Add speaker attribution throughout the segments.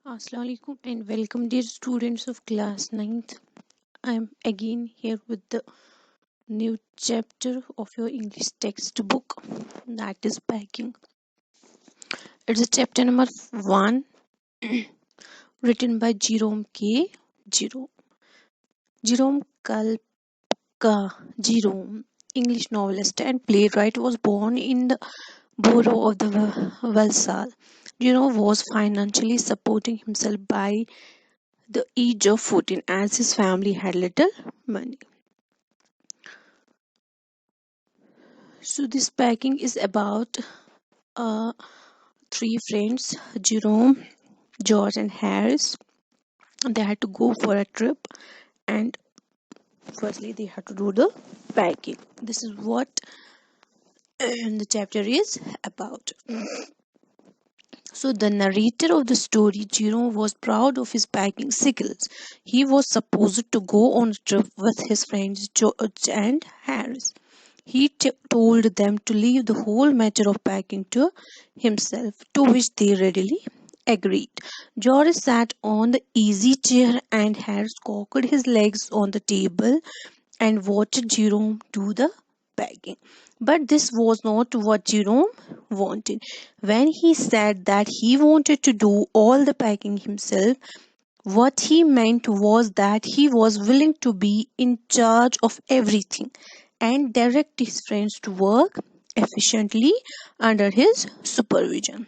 Speaker 1: Assalamualaikum and welcome dear students of class ninth. I am again here with the new chapter of your English textbook, that is packing. It's a chapter number 1 written by Jerome K. Jerome. Jerome Jerome, English novelist and playwright, was born in the borough of the Walsall. Jerome was financially supporting himself by the age of 14 as his family had little money. So this packing is about uh, three friends, Jerome, George, and Harris. They had to go for a trip, and firstly they had to do the packing. This is what the chapter is about. So the narrator of the story, Jerome, was proud of his packing skills. He was supposed to go on a trip with his friends George and Harris. He told them to leave the whole matter of packing to himself, to which they readily agreed. George sat on the easy chair and Harris cocked his legs on the table and watched Jerome do the packing. But this was not what Jerome wanted. When he said that he wanted to do all the packing himself, what he meant was that he was willing to be in charge of everything and direct his friends to work efficiently under his supervision.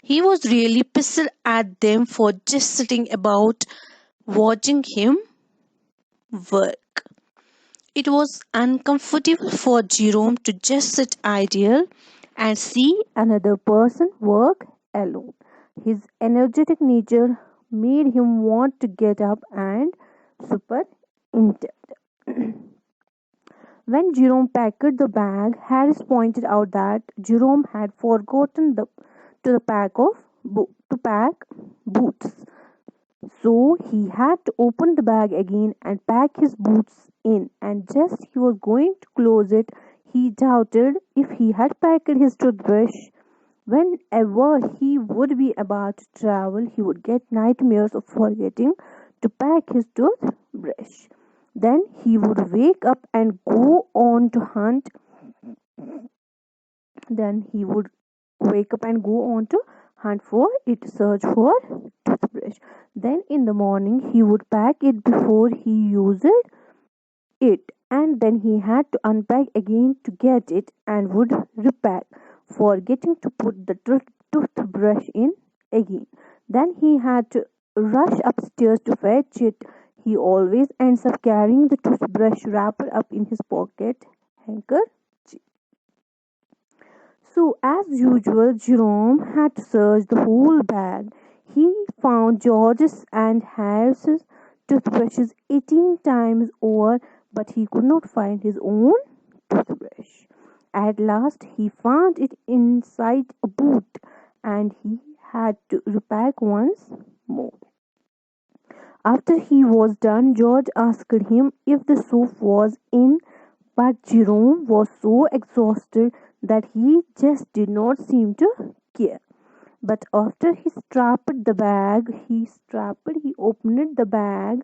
Speaker 1: He was really pissed at them for just sitting about watching him work. It was uncomfortable for Jerome to just sit idle and see another person work alone. His energetic nature made him want to get up and superintend. When Jerome packed the bag, Harris pointed out that Jerome had forgotten to pack boots. So he had to open the bag again and pack his boots in. And just he was going to close it, he doubted if he had packed his toothbrush. Whenever he would be about to travel, he would get nightmares of forgetting to pack his toothbrush. Then he would wake up and go on to hunt. Then he would wake up and go on to hunt for it, search for toothbrush. Then in the morning he would pack it before he used it, and then he had to unpack again to get it and would repack, forgetting to put the toothbrush in again. Then he had to rush upstairs to fetch it. He always ends up carrying the toothbrush wrapped up in his pocket handkerchief. So, as usual, Jerome had to search the whole bag. He found George's and Harris's toothbrushes 18 times over, but he could not find his own toothbrush. At last, he found it inside a boot, and he had to repack once more. After he was done, George asked him if the soap was in, but Jerome was so exhausted that he just did not seem to care. But after he opened the bag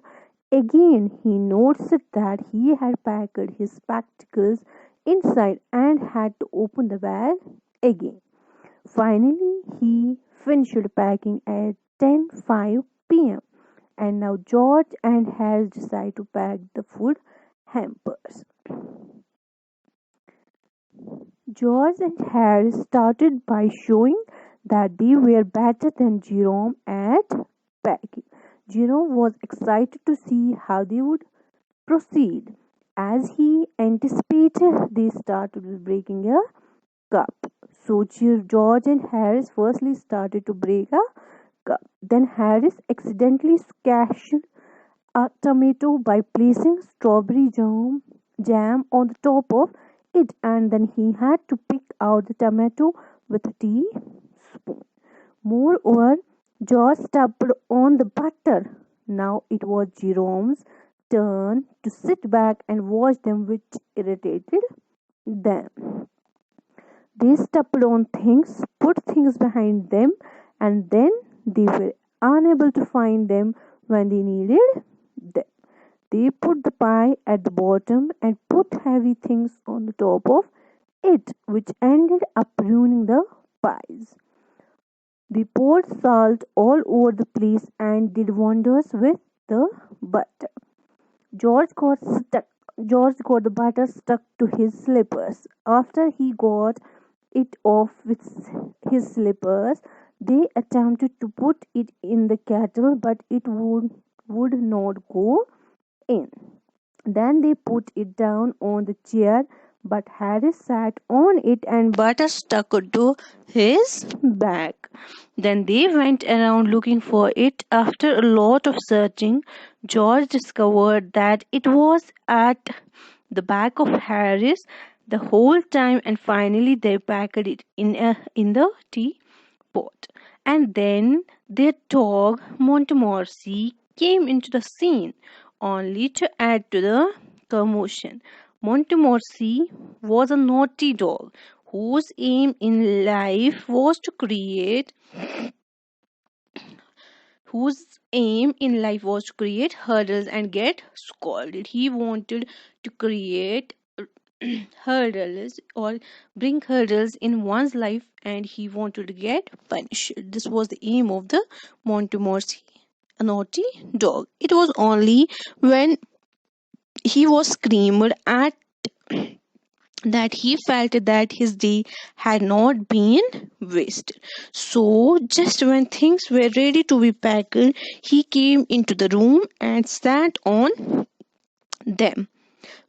Speaker 1: again. He noticed that he had packed his spectacles inside and had to open the bag again. Finally, he finished packing at 10:05 p.m. And now George and Harris decide to pack the food hampers. George and Harris started by showing that they were better than Jerome at packing. Jerome was excited to see how they would proceed. As he anticipated, they started with breaking a cup. So George and Harris firstly started to break a cup. Then Harris accidentally scratched a tomato by placing strawberry jam on the top of it, and then he had to pick out the tomato with a teaspoon. Moreover, George stepped on the butter. Now it was Jerome's turn to sit back and watch them, which irritated them. They stepped on things, put things behind them, and then they were
Speaker 2: unable to find them when they needed them. They put the pie at the bottom and put heavy things on the top of it, which ended up ruining the pies. They poured salt all over the place and did wonders with the butter. George got stuck. George got the butter stuck to his slippers. After he got it off with his slippers, they attempted to put it in the kettle, but it would not go in. Then they put it down on the chair, but Harry sat on it and butter stuck to his back. Then they went around looking for it. After a lot of searching, George discovered that it was at the back of Harris the whole time, and finally they packed it in the teapot. And then their dog Montmorency came into the scene, only to add to the commotion. Montmorency was a naughty dog whose aim in life was to create hurdles and get scolded. He wanted to create hurdles or bring hurdles in one's life, and he wanted to get punished. This was the aim of the Montmorency, a naughty dog. It was only when he was screamed at that he felt that his day had not been wasted. So, just when things were ready to be packed, he came into the room and sat on them.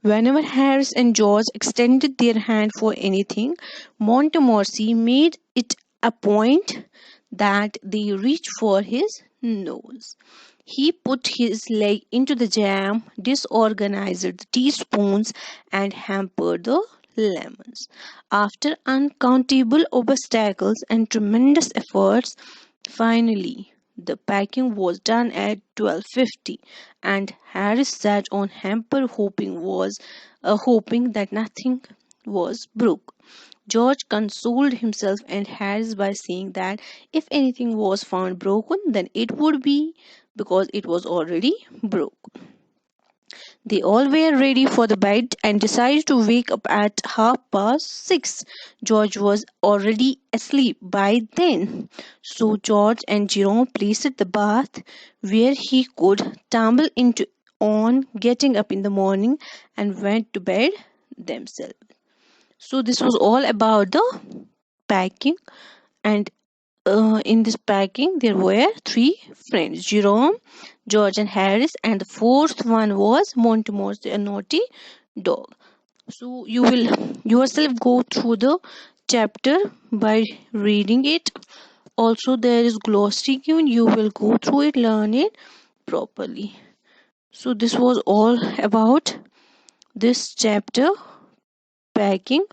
Speaker 2: Whenever Harris and George extended their hand for anything, Montmorency made it a point that they reach for his nose. He put his leg into the jam, disorganized the teaspoons, and hampered the lemons. After uncountable obstacles and tremendous efforts, finally the packing was done at 12:50, and Harris sat on hamper hoping that nothing was broke. George consoled himself and Harris by saying that if anything was found broken, then it would be because it was already broke. They all were ready for the bed and decided to wake up at 6:30. George was already asleep by then, so George and Jerome placed the bath where he could tumble into on getting up in the morning and went to bed themselves. So this was all about the packing, and in this packing there were three friends: Jerome, George, and Harris, and the fourth one was Montmorency, a naughty dog. So you will yourself go through the chapter by reading it. Also, there is glossary given. You will go through it, learn it properly. So this was all about this chapter, packing.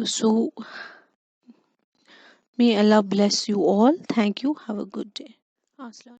Speaker 2: So may Allah bless you all. Thank you. Have a good day. Aslan.